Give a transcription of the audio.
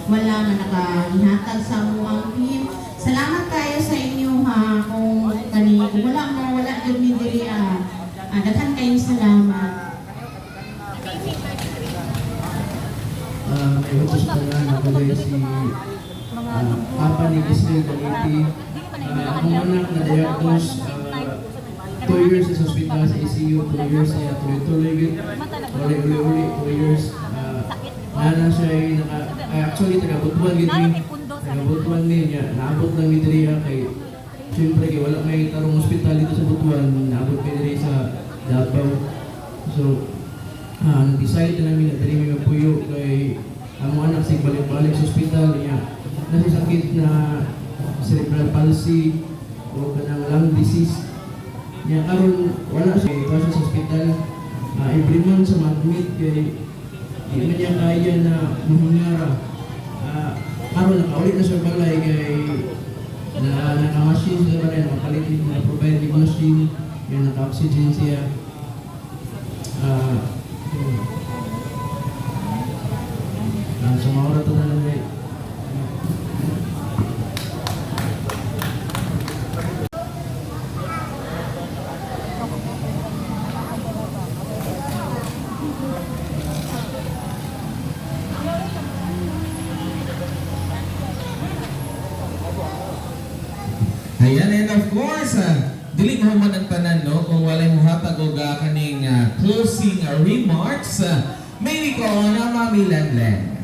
wala nga nakahihatag sa among team. Salamat kayo sa inyo ha kung wala gyud mi diri daghan kayong salamat. May utos pa nga nakalay si Papa ni Giselle Galiti. Akong anak na diagnose 2 years sa hospital sa ECU, 2 years niya tuloy-tuloy yun. Uli-uli, 2 years. Nana siya ay actually taga-Butuan yun ni. Taga-Butuan niya. Naabot lang ni Dria kay siyempre kay wala may tarong hospital dito sa Butuan. Naabot kay Dria sa Davao. So, nag-decide na namin na Dria may mapuyo kay ang mga anak siya balik-balik sa hospital niya. Nasisakit na cerebral palsy o kanang lung disease. Niya karon wala siya ito sa hospital. Every month sa mag-admit kay di man niya kaya na mahingara. Karon nakaulit na sa balay kay naka-machine siya rin, nakapalit na provide yung machine, may naka-oxygen siya. So maura ito na lang rin. Ayan, and of course, dili mo man ang tanan, no? Kung walay muhatag og kaning closing remarks, maybe ko na Mami Lenlen.